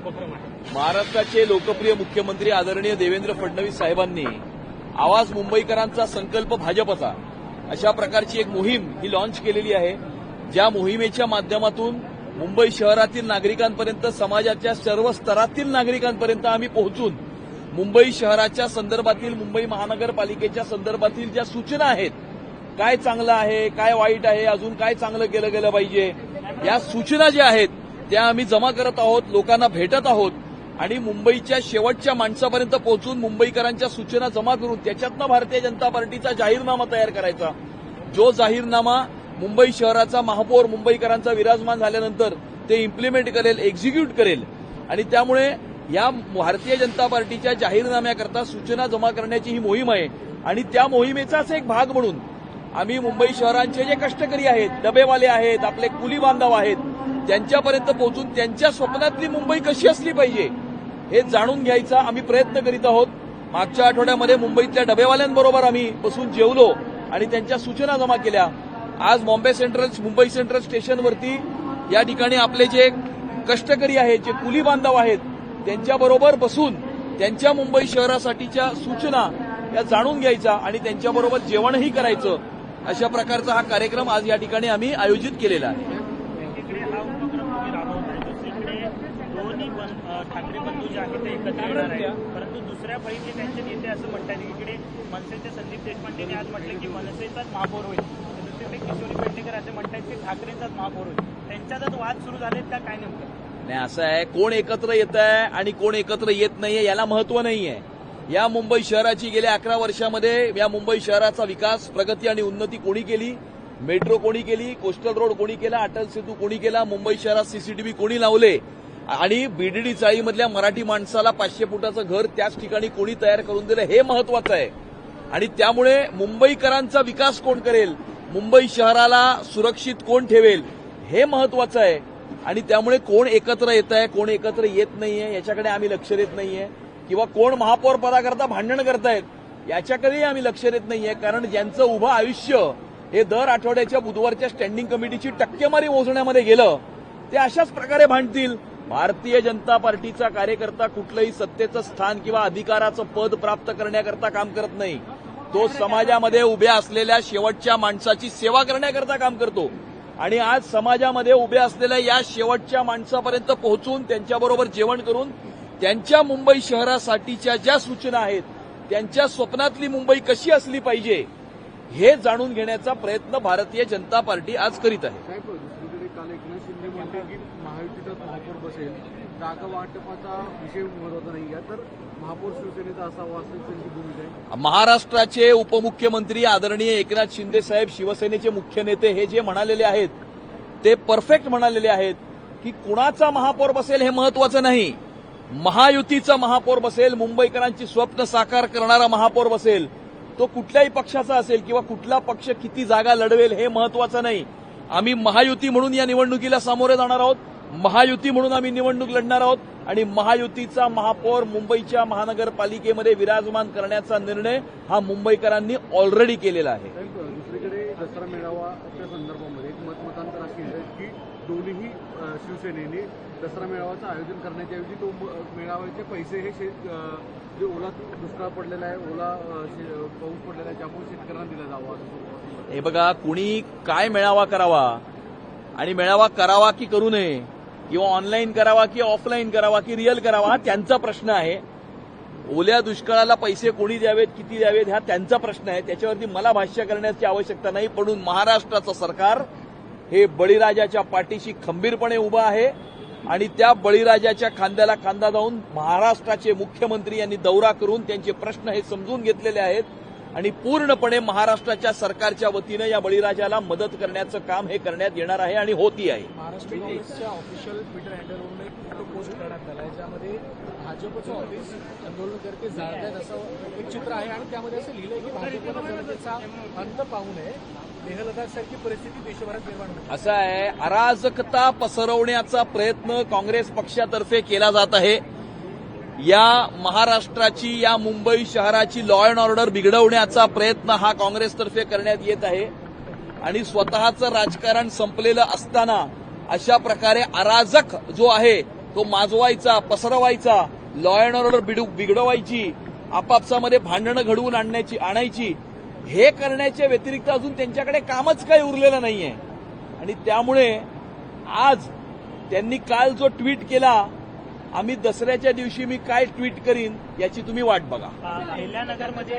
उपक्रम आहे. महाराष्ट्राचे लोकप्रिय मुख्यमंत्री आदरणीय देवेंद्र फडणवीस साहेबांनी आवाज मुंबईकरांचा संकल्प भाजपचा अशा प्रकारची एक मोहीम ही लॉन्च केलेली आहे. ज्या मोहिमेच्या माध्यमातून मुंबई शहरातील नागरिकांपर्यंत, समाजाच्या सर्व स्तरातील नागरिकांपर्यंत आम्ही पोहोचून मुंबई शहराच्या संदर्भातील, मुंबई महानगरपालिकेच्या संदर्भातील ज्या सूचना आहेत, काय चांगलं आहे, काय वाईट आहे, अजून काय चांगलं केलं गेलं पाहिजे, या सूचना ज्या आहेत त्या आम्ही जमा करत आहोत, लोकांना भेटत आहोत आणि मुंबईच्या शेवटच्या माणसापर्यंत पोहोचून मुंबईकरांच्या सूचना जमा करून त्याच्यातनं भारतीय जनता पार्टीचा जाहीरनामा तयार करायचा. जो जाहीरनामा मुंबई शहराचा महापौर मुंबईकरांचा विराजमान झाल्यानंतर ते इम्प्लिमेंट करेल, एक्झिक्यूट करेल. आणि त्यामुळे या भारतीय जनता पार्टीच्या जाहीरनाम्याकरता सूचना जमा करण्याची ही मोहीम आहे. आणि त्या मोहिमेचाच एक भाग म्हणून आम्ही मुंबई शहरांचे जे कष्टकरी आहेत, डबेवाले आहेत, आपले कुली बांधव आहेत, त्यांच्यापर्यंत पोहोचून त्यांच्या स्वप्नातली मुंबई कशी असली पाहिजे हे जाणून घ्यायचा आम्ही प्रयत्न करीत आहोत. मागच्या आठवड्यामध्ये मुंबईतल्या डबेवाल्यांबरोबर आम्ही बसून जेवलो आणि त्यांच्या सूचना जमा केल्या. आज मुंबई सेंट्रल स्टेशनवरती या ठिकाणी आपले जे कष्टकरी आहेत, जे कुली बांधव आहेत, त्यांच्याबरोबर बसून त्यांच्या मुंबई शहरासाठीच्या सूचना या जाणून घ्यायचा आणि त्यांच्याबरोबर जेवणही करायचं. अशा प्रकारचा हा कार्यक्रम आज या ठिकाणी आम्ही आयोजित केलेला आहे. एकीकडे हा उपक्रम तुम्ही राबवताय, दुसरीकडे दोन्ही ठाकरे बंधू जे आहेत ते एकत्र येणार आहे. परंतु दुसऱ्या फळीतले त्यांचे नेते असं म्हणतात, एकीकडे मनसेचे संदीप देशपांडेंनी आज म्हटलं की मनसेचाच महापौर होईल, दुसरीकडे किशोरी पेडणेकर असे म्हणतात की ठाकरेंचाच महापौर होईल. त्यांच्यातच वाद सुरू झालेत त्या काय नेमकं? नाही, असं आहे, कोण एकत्र येत आहे आणि कोण एकत्र येत नाहीये याला महत्व नाहीये. या मुंबई शहराची गेल्या 11 वर्षामध्ये या मुंबई शहराचा विकास, प्रगती आणि उन्नती कोणी केली? मेट्रो कोणी केली? कोस्टल रोड कोणी केला? अटल सेतू कोणी केला? मुंबई शहरात सीसीटीव्ही कोणी लावले? आणि बीडीडी चाळीमधल्या मराठी माणसाला 500 फुटाचं घर त्याच ठिकाणी कोणी तयार करून दिलं हे महत्वाचं आहे. आणि त्यामुळे मुंबईकरांचा विकास कोण करेल, मुंबई शहराला सुरक्षित कोण ठेवेल हे महत्वाचं आहे. आणि त्यामुळे कोण एकत्र येत आहे, कोण एकत्र येत नाहीये याच्याकडे आम्ही लक्ष देत नाहीये, किंवा कोण महापौर पदाकरता भांडण करतायत याच्याकडेही आम्ही लक्ष देत नाहीये. कारण ज्यांचं उभं आयुष्य हे दर आठवड्याच्या बुधवारच्या स्टँडिंग कमिटीची टक्केवारी मोजण्यामध्ये गेलं ते अशाच प्रकारे भांडतील. भारतीय जनता पार्टीचा कार्यकर्ता कुठलंही सत्तेचं स्थान किंवा अधिकाराचं पद प्राप्त करण्याकरता काम करत नाही. तो समाजामध्ये उभ्या असलेल्या शेवटच्या माणसाची सेवा करण्याकरता काम करतो. आणि आज समाजामध्ये उभ्या असलेल्या या शेवटच्या माणसापर्यंत पोहोचून त्यांच्याबरोबर जेवण करून त्यांच्या मुंबई शहरासाठीच्या ज्या सूचना आहेत, त्यांच्या स्वप्नातली मुंबई कशी असली पाहिजे हे जाणून घेण्याचा प्रयत्न भारतीय जनता पार्टी आज करीत आहे. साहेब, दुसरीकडे काल एकनाथ शिंदे म्हणते की महायुतीचाच महापौर बसेल, जागा वाटपाचा विषय महत्वाचा नाही आहे, तर महापौर शिवसेनेचा असावा असं त्यांची भूमिका आहे. महाराष्ट्राचे उपमुख्यमंत्री आदरणीय एकनाथ शिंदे साहेब, शिवसेनेचे मुख्य नेते, हे जे म्हणालेले आहेत ते परफेक्ट म्हणालेले आहेत की कुणाचा महापौर बसेल हे महत्वाचं नाही, महायुतीचा महापौर बसेल, मुंबईकरांची स्वप्न साकार करणारा महापौर बसेल. तो कुठल्याही पक्षाचा असेल किंवा कुठला पक्ष किती जागा लढवेल हे महत्वाचं नाही. आम्ही महायुती म्हणून या निवडणुकीला सामोरे जाणार आहोत, महायुती म्हणून आम्ही निवडणूक लढणार आहोत आणि महायुतीचा महापौर मुंबईच्या महानगरपालिकेमध्ये विराजमान करण्याचा निर्णय हा मुंबईकरांनी ऑलरेडी केलेला आहे. दुसरीकडे दसरा मेळावाच्या संदर्भामध्ये एक मतमतांतर अशी आहे की दोन्ही शिवसेनेने दसरा मेळाव्याचं आयोजन करण्याच्या ऐवजी तो मेळाव्याचे पैसे हे जे ओला दुष्काळ पडलेला आहे, ओला पाऊस पडलेला आहे, त्यामुळे शेतकऱ्यांना दिला जावा. हे बघा, कुणी काय मेळावा करावा आणि मेळावा करावा की करू नये, किंवा ऑनलाईन करावा की ऑफलाईन करावा की रिअल करावा, हा त्यांचा प्रश्न आहे. ओल्या दुष्काळाला पैसे कोणी द्यावेत, किती द्यावेत, हा त्यांचा प्रश्न आहे. त्याच्यावरती मला भाष्य करण्याची आवश्यकता नाही. पण महाराष्ट्राचं सरकार हे बळीराजाच्या पाठीशी खंबीरपणे उभं आहे आणि त्या बळीराजाच्या खांद्याला खांदा लावून महाराष्ट्राचे मुख्यमंत्री यांनी दौरा करून त्यांचे प्रश्न हे समजून घेतलेले आहेत आणि पूर्णपणे महाराष्ट्राच्या सरकारच्या वतीनं या बळीराजाला मदत करण्याचं काम हे करण्यात येणार आहे आणि होती आहे. महाराष्ट्र काँग्रेसच्या ऑफिशियल ट्विटर हँडलवरून एक फोटो पोस्ट करण्यात आला आहे, ज्यामध्ये भाजपचं ऑफिस आंदोलन करते जाळण्यात असं एक चित्र आहे आणि त्यामध्ये असं लिहिलंय की भाजपनं जनतेचा अंत पाहू नये, लेह लडाखसारखी परिस्थिती देशभरात निर्माण होते. असं आहे, अराजकता पसरवण्याचा प्रयत्न काँग्रेस पक्षातर्फे केला जात आहे. या महाराष्ट्राची, या मुंबई शहराची लॉ अँड ऑर्डर बिघडवण्याचा प्रयत्न हा काँग्रेसतर्फे करण्यात येत आहे आणि स्वतःचं राजकारण संपलेलं असताना अशा प्रकारे अराजक जो आहे तो माजवायचा, पसरवायचा, लॉ अँड ऑर्डर बिघडवायची, आपापसामध्ये भांडणं घडवून आणायची, हे करण्याच्या व्यतिरिक्त अजून त्यांच्याकडे कामच काही उरलेलं नाहीये. आणि त्यामुळे आज त्यांनी काल जो ट्विट केला, आम्ही दसऱ्याच्या दिवशी मी काय ट्विट करीन याची तुम्ही वाट बघा. अहिल्यानगरमध्ये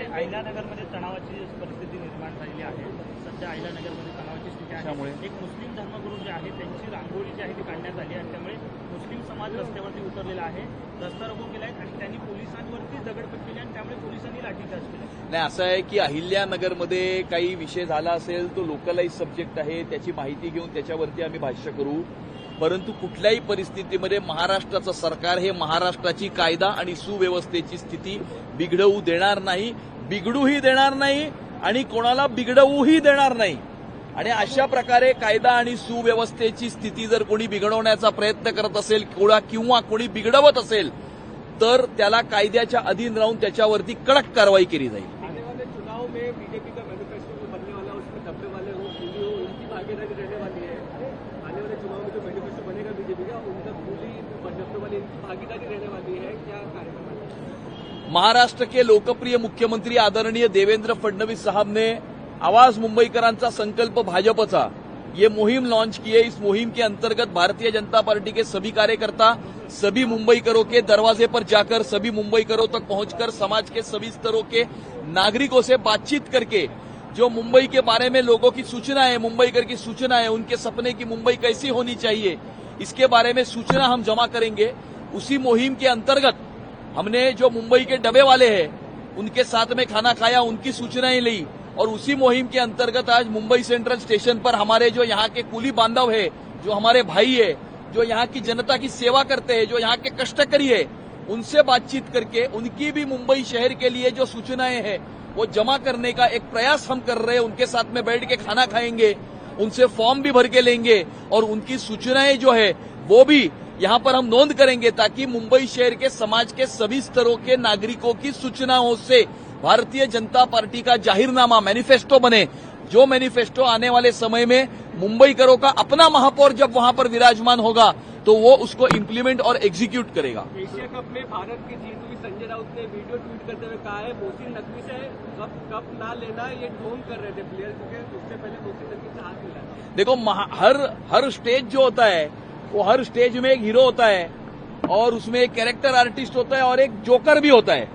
तणावाची परिस्थिती निर्माण झालेली आहे. सध्या अहिल्यानगरमध्ये तणावाची स्थिती आहे. त्यामुळे एक मुस्लिम धर्मगुरू जे आहे त्यांची रांगोळी जी आहे ती काढण्यात आली आणि त्यामुळे मुस्लिम समाज रस्त्यावरती उतरलेला आहे. रस्ता रोको केला आहे आणि त्यांनी पोलिसांवरती दगडफेक केली आणि त्यामुळे पोलिसांनी लाठीचार्ज केला. नाही, असं आहे की अहिल्यानगरमध्ये काही विषय झाला असेल तो लोकलाइज सब्जेक्ट आहे, त्याची माहिती घेऊन त्याच्यावरती आम्ही भाष्य करू. परंतु कुठल्याही परिस्थितीमध्ये महाराष्ट्राचं सरकार हे महाराष्ट्राची कायदा आणि सुव्यवस्थेची स्थिती बिघडवू देणार नाही, बिघडूही देणार नाही आणि कोणाला बिघडवूही देणार नाही. आणि अशा प्रकारे कायदा आणि सुव्यवस्थेची स्थिती जर कोणी बिघडवण्याचा प्रयत्न करत असेल किंवा कोणी बिघडवत असेल तर त्याला कायद्याच्या अधीन राहून त्याच्यावरती कडक कारवाई केली जाईल. आने वाले चुनाव में बीजेपी का मैनिफेस्टो जो बनने वाला है उसमें धब्बे वाले हो, खूली हो, उनकी भागीदारी रहने वाली है. आने वाले चुनाव में जो मैनिफेस्टो बनेगा बीजेपी का, उनका खूली धब्बे वाले इनकी भागीदारी रहने वाली है. क्या कार्यक्रम है? महाराष्ट्र के लोकप्रिय मुख्यमंत्री आदरणीय देवेंद्र फडणवीस साहब ने आवाज मुंबईकरांचा संकल्प भाजपा ये मुहिम लॉन्च की है. इस मुहिम के अंतर्गत भारतीय जनता पार्टी के सभी कार्यकर्ता सभी मुंबईकरों के दरवाजे पर जाकर, सभी मुंबईकरों तक पहुंचकर समाज के सभी स्तरों के नागरिकों से बातचीत करके जो मुंबई के बारे में लोगों की सूचना है, मुंबईकर की सूचना है, उनके सपने की मुंबई कैसी होनी चाहिए, इसके बारे में सूचना हम जमा करेंगे. उसी मुहिम के अंतर्गत हमने जो मुंबई के डबे वाले हैं उनके साथ में खाना खाया, उनकी सूचनाएं ली और उसी मुहिम के अंतर्गत आज मुंबई सेंट्रल स्टेशन पर हमारे जो यहाँ के कुली बांधव है, जो हमारे भाई है, जो यहाँ की जनता की सेवा करते हैं, जो यहाँ के कष्टकरी है, उनसे बातचीत करके उनकी भी मुंबई शहर के लिए जो सूचनाएं हैं वो जमा करने का एक प्रयास हम कर रहे हैं. उनके साथ में बैठ के खाना खाएंगे, उनसे फॉर्म भी भर के लेंगे और उनकी सूचनाएं जो है वो भी यहाँ पर हम नोंद करेंगे ताकि मुंबई शहर के समाज के सभी स्तरों के नागरिकों की सूचनाओं से भारतीय जनता पार्टी का जाहिरनामा मैनिफेस्टो बने. जो मैनिफेस्टो आने वाले समय में मुंबईकरों का अपना महापौर जब वहां पर विराजमान होगा तो वो उसको इम्प्लीमेंट और एग्जीक्यूट करेगा. एशिया कप में भारत की जीत हुई. संजय राउत ने वीडियो ट्वीट करते हुए कहा है मोहसिन नकवी से कप ना लेना, ये ढोंग कर रहे थे प्लेयर, क्योंकि उससे पहले मोहसिन नकवी से हाथ मिला. देखो, हर स्टेज जो होता है वो हर स्टेज में एक हीरो होता है और उसमें एक कैरेक्टर आर्टिस्ट होता है और एक जोकर भी होता है.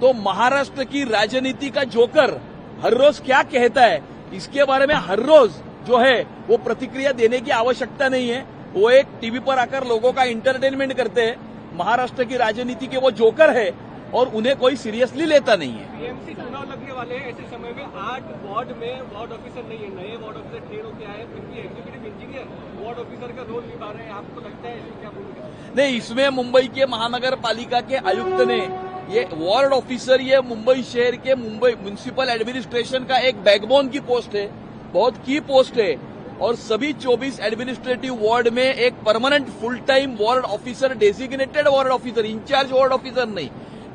तो महाराष्ट्र की राजनीति का जोकर हर रोज क्या कहता है इसके बारे में हर रोज जो है वो प्रतिक्रिया देने की आवश्यकता नहीं है. वो एक टीवी पर आकर लोगों का एंटरटेनमेंट करते हैं. महाराष्ट्र की राजनीति के वो जोकर है और उन्हें कोई सीरियसली लेता नहीं है. बीएमसी चुनाव लगने वाले हैं. ऐसे समय में 8 वार्ड में वार्ड ऑफिसर नहीं है. नए वार्ड ऑफिसर ट्रेन होके आए, फिर भी एग्जीक्यूटिव इंजीनियर वार्ड ऑफिसर का रोल निभा रहे हैं. आपको लगता है इसमें क्या बोलोगे? नहीं, इसमें मुंबई के महानगर पालिका के आयुक्त ने ये वार्ड ऑफिसर, ये मुंबई शहर के मुंबई म्युनिसिपल एडमिनिस्ट्रेशन का एक बैकबोन की पोस्ट है, बहुत की पोस्ट है. और सभी 24 एडमिनिस्ट्रेटिव वार्ड में एक permanent full time ward officer, designated ward officer, incharge ward officer नहीं,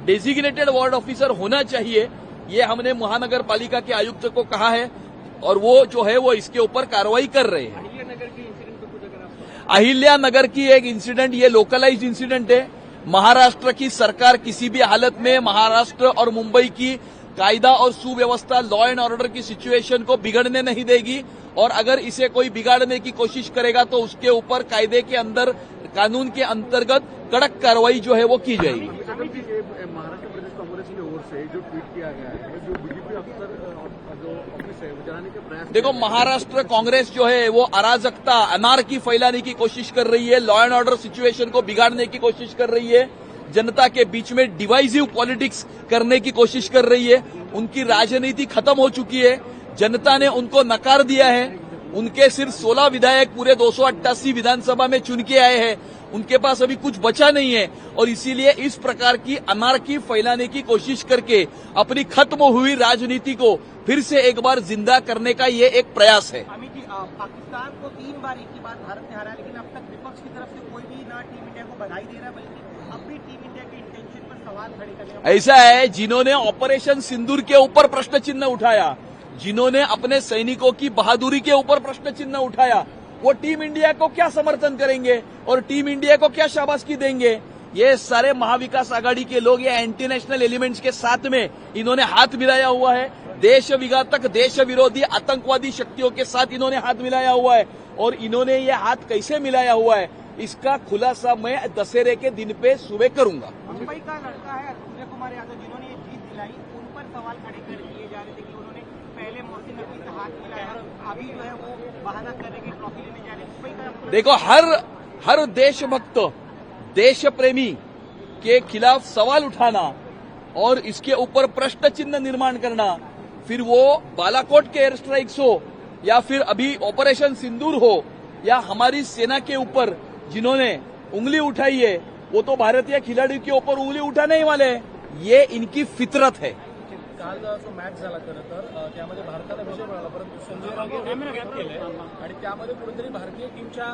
डेजिग्नेटेड वार्ड ऑफिसर होना चाहिए. ये हमने महानगर पालिका के आयुक्त को कहा है और वो जो है वो इसके ऊपर कार्रवाई कर रहे हैं. अहिल्यानगर की एक इंसिडेंट, ये लोकलाइज्ड इंसिडेंट है. महाराष्ट्र की सरकार किसी भी हालत में महाराष्ट्र और मुंबई की कायदा और सुव्यवस्था, लॉ एंड ऑर्डर की सिचुएशन को बिगड़ने नहीं देगी और अगर इसे कोई बिगाड़ने की कोशिश करेगा तो उसके ऊपर कायदे के अंदर, कानून के अंतर्गत कड़क कार्रवाई जो है वो की जाएगी. महाराष्ट्र प्रदेश कांग्रेस की ओर से जो ट्वीट किया गया है, जो बीजेपी अफसर जो ऑफिस है वो जलाने के प्रयास, देखो, महाराष्ट्र कांग्रेस जो है वो अराजकता, अनार्की फैलाने की कोशिश कर रही है, लॉ एंड ऑर्डर सिचुएशन को बिगाड़ने की कोशिश कर रही है, जनता के बीच में डिवाइसिव पॉलिटिक्स करने की कोशिश कर रही है. उनकी राजनीति खत्म हो चुकी है. जनता ने उनको नकार दिया है. उनके सिर्फ 16 विधायक पूरे 288 विधानसभा में चुन के आए हैं. उनके पास अभी कुछ बचा नहीं है और इसीलिए इस प्रकार की अनार्की फैलाने की कोशिश करके अपनी खत्म हुई राजनीति को फिर से एक बार जिंदा करने का ये एक प्रयास है. अमित जी, पाकिस्तान को 3 बार एक ही बार भारत ने हराया, लेकिन अब तक विपक्ष की तरफ से कोई भी ना टीम इंडिया को बधाई दे रहा है, बल्कि अब भी टीम इंडिया के इंटेंशन पर सवाल खड़े करने का. ऐसा है, जिन्होंने ऑपरेशन सिंदूर के ऊपर प्रश्न चिन्ह उठाया, जिन्होंने अपने सैनिकों की बहादुरी के ऊपर प्रश्न चिन्ह उठाया, वो टीम इंडिया को क्या समर्थन करेंगे और टीम इंडिया को क्या शाबाशी देंगे? ये सारे महाविकास आघाड़ी के लोग, ये एंटी नेशनल एलिमेंट्स के साथ में इन्होंने हाथ मिलाया हुआ है। देश विघातक, देश विरोधी आतंकवादी शक्तियों के साथ इन्होंने हाथ मिलाया हुआ है। और इन्होंने ये हाथ कैसे मिलाया हुआ है, इसका खुलासा मैं दशहरे के दिन पे सुबह करूंगा। मुंबई का लड़का है अक्षय कुमार यादव, जिन्होंने ये जीत दिलाई, उन पर सवाल खड़े कर दिए जा रहे थे कि उन्होंने पहले मोहसिन नकवी से हाथ मिलाया, अभी जो है वो बहाना कर रहे कि ट्रॉफी लेने जा रहे हैं। मुंबई का देखो, हर देशभक्त, देश प्रेमी के खिलाफ सवाल उठाना और इसके ऊपर प्रश्न चिन्ह निर्माण करना, फिर वो बालाकोट के एयर स्ट्राइक्स हो या फिर अभी ऑपरेशन सिंदूर हो या हमारी सेना के ऊपर जिन्होंने उंगली उठाई है, वो तो भारतीय खिलाड़ी के ऊपर उंगली उठाने ही वाले हैं। ये इनकी फितरत है। काल जो मॅच झाला खरं तर त्यामध्ये भारताला विजय मिळाला, परंतु संजय राऊत केलंय आणि त्यामध्ये कुठेतरी भारतीय टीमच्या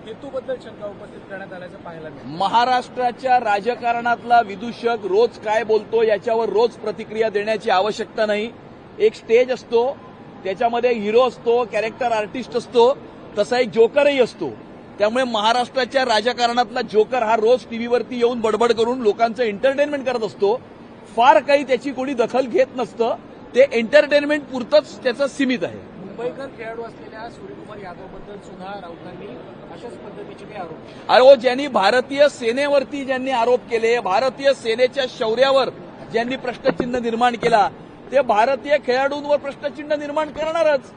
हेतूबद्दल शंका उपस्थित करण्यात आल्याचं पाहायला मिळालं। महाराष्ट्राच्या राजकारणातला विदूषक रोज काय बोलतो याच्यावर रोज प्रतिक्रिया देण्याची आवश्यकता नाही। एक स्टेज असतो, त्याच्यामध्ये हिरो असतो, कॅरेक्टर आर्टिस्ट असतो, तसा एक जोकरही असतो। त्यामुळे महाराष्ट्राच्या राजकारणातला जोकर हा रोज टीव्हीवरती येऊन बडबड करून लोकांचं एंटरटेनमेंट करत असतो। फार काही त्याची कोणी दखल घेत नसतं, ते एंटरटेनमेंट पुरतंच त्याचं सीमित आहे। मुंबईकर खेळाडू असलेल्या सूर्यकुमार यादवबद्दल सुद्धा राऊतांनी अशाच पद्धतीचे काही आरोप केले। अरे हो, ज्यांनी भारतीय सेनेवरती ज्यांनी आरोप केले, भारतीय सेनेच्या शौर्यावर ज्यांनी प्रश्नचिन्ह निर्माण केला, ते भारतीय खेळाडूंवर प्रश्नचिन्ह निर्माण करणारच।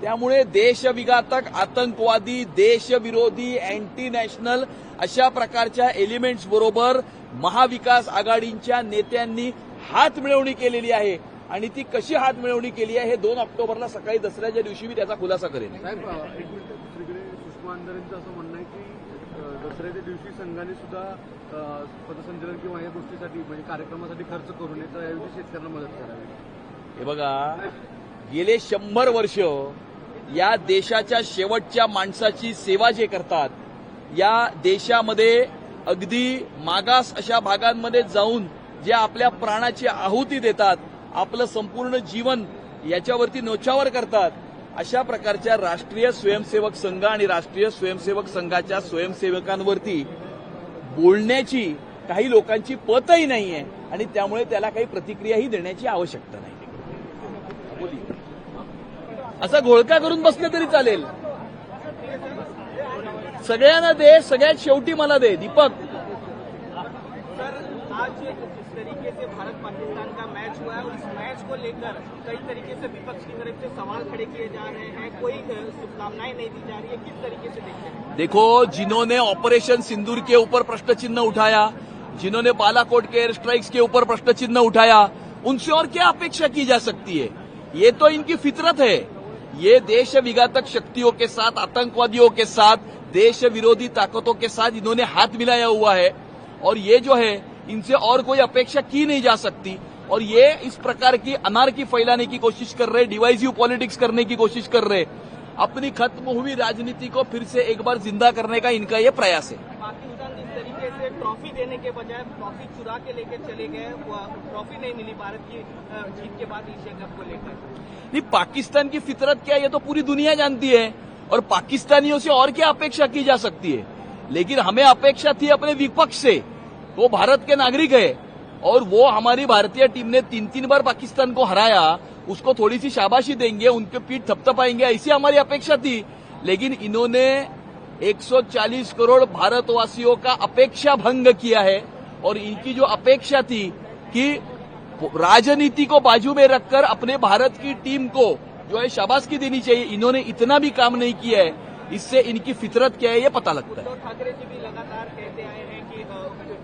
त्यामुळे देशविघातक, आतंकवादी, देशविरोधी, अँटी नॅशनल अशा प्रकारच्या एलिमेंट्स बरोबर महाविकास आघाडीच्या नेत्यांनी हात मिळवणी केलेली आहे आणि ती कशी हात मिळवणी केली आहे हे 2 ऑक्टोबरला सकाळी दसऱ्याच्या दिवशी मी त्याचा खुलासा करेन। साहेब, एक मिनिट, दुसरीकडे सुषमा अंधारेंचं असं म्हणणं आहे की दसऱ्याच्या दिवशी संघाने सुद्धा पथसंचलन किंवा या गोष्टीसाठी म्हणजे कार्यक्रमासाठी खर्च करू नये, तर ऐवजी शेतकऱ्यांना मदत करावी। हे बघा, गेले 100 वर्ष या देशाच्या शेवटच्या माणसाची सेवा जे करतात, या देशामध्ये अगदी मागास अशा भागांमध्ये जाऊन जे आपल्या प्राणाची आहुती देतात, आपलं संपूर्ण जीवन याच्यावरती न्योछावर करतात, अशा प्रकारच्या राष्ट्रीय स्वयंसेवक संघ आणि राष्ट्रीय स्वयंसेवक संघाच्या स्वयंसेवकांवरती बोलण्याची काही लोकांची पतही नाहीये आणि त्यामुळे त्याला काही प्रतिक्रियाही देण्याची आवश्यकता नाही। असा घोळका करून बसले तरी चालेल। सगळ्यांना दे, सगळ्यात शेवटी मला दे। दीपक, सर, आज जिस तरीके से भारत पाकिस्तान का मैच हुआ है, उस मैच को लेकर कई तरीके से विपक्ष की तरफ से सवाल खड़े किए जा रहे हैं, कोई शुभकामनाएं नहीं दी जा रही है, किस तरीके से देखते हैं? देखो, जिन्होंने ऑपरेशन सिंदूर के ऊपर प्रश्न चिन्ह उठाया, जिन्होंने बालाकोट के एयर स्ट्राइक्स के ऊपर प्रश्न चिन्ह उठाया, उनसे और क्या अपेक्षा की जा सकती है? ये तो इनकी फितरत है। ये देश विघातक शक्तियों के साथ, आतंकवादियों के साथ, देश विरोधी ताकतों के साथ इन्होंने हाथ मिलाया हुआ है और ये जो है, इनसे और कोई अपेक्षा की नहीं जा सकती। और ये इस प्रकार की अनार्की फैलाने की कोशिश कर रहे, डिवाइसिव पॉलिटिक्स करने की कोशिश कर रहे, अपनी खत्म हुई राजनीति को फिर से एक बार जिंदा करने का इनका ये प्रयास है। पाकिस्तान जिस तरीके से ट्रॉफी देने के बजाय ट्रॉफी चुरा के लेके चले गए, ट्रॉफी नहीं मिली भारत की जीत के बाद एशिया कप को लेकर। नहीं, पाकिस्तान की फितरत क्या है ये तो पूरी दुनिया जानती है और पाकिस्तानियों से और क्या अपेक्षा की जा सकती है। लेकिन हमें अपेक्षा थी अपने विपक्ष से, वो भारत के नागरिक है और वो हमारी भारतीय टीम ने 3 बार पाकिस्तान को हराया, उसको थोड़ी सी शाबाशी देंगे, उनके पीठ थपथपाएंगे, ऐसी हमारी अपेक्षा थी। लेकिन इन्होंने 140 करोड़ भारतवासियों का अपेक्षा भंग किया है और इनकी जो अपेक्षा थी कि राजनीति को बाजू में रखकर अपने भारत की टीम को जो है शाबाशी देनी चाहिए, इन्होंने इतना भी काम नहीं किया है। इससे इनकी फितरत क्या है ये पता लगता है। उद्धव ठाकरे जी भी लगातार कहते आए हैं कि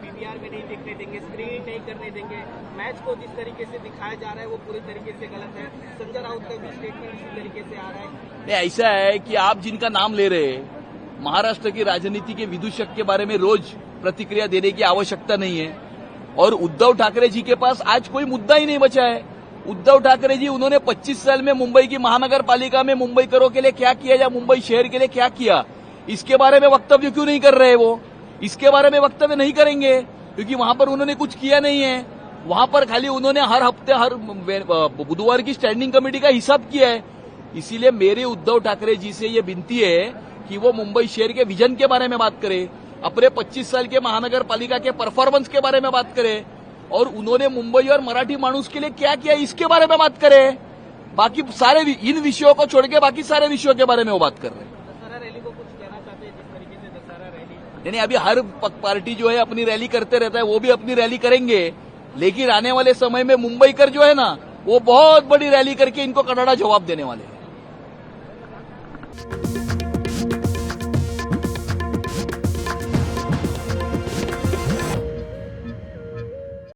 पीवीआर में नहीं देखने देंगे, स्क्रीनिंग नहीं करने देंगे, मैच को जिस तरीके से दिखाया जा रहा है वो पूरी तरीके से गलत है। संजय राउत का भी स्टेटमेंट इसी तरीके से आ रहा है। नहीं, ऐसा है कि आप जिनका नाम ले रहे हैं, महाराष्ट्र की राजनीति के विदूषक के बारे में रोज प्रतिक्रिया देने की आवश्यकता नहीं है और उद्धव ठाकरे जी के पास आज कोई मुद्दा ही नहीं बचा है। उद्धव ठाकरे जी, उन्होंने 25 साल में मुंबई की महानगर पालिका में मुंबईकरों के लिए क्या किया या मुंबई शहर के लिए क्या किया, इसके बारे में वक्तव्य क्यों नहीं कर रहे? वो इसके बारे में वक्तव्य नहीं करेंगे क्योंकि वहां पर उन्होंने कुछ किया नहीं है। वहां पर खाली उन्होंने हर हफ्ते, हर बुधवार की स्टैंडिंग कमेटी का हिसाब किया है। इसीलिए मेरी उद्धव ठाकरे जी से ये विनती है कि वो मुंबई शहर के विजन के बारे में बात करे, अपने 25 साल के महानगर पालिका के परफॉर्मेंस के बारे में बात करे और उन्होंने मुंबई और मराठी मानुस के लिए क्या किया इसके बारे में बात करे। बाकी सारे इन विषयों को छोड़ के बाकी सारे विषयों के बारे में वो बात कर रहे हैं। दशहरा रैली को कुछ कहना चाहते हैं, जिस तरीके से दशहरा रैली नहीं, अभी हर पार्टी जो है अपनी रैली करते रहता है, वो भी अपनी रैली करेंगे, लेकिन आने वाले समय में मुंबईकर जो है ना वो बहुत बड़ी रैली करके इनको कड़ाड़ा जवाब देने वाले हैं।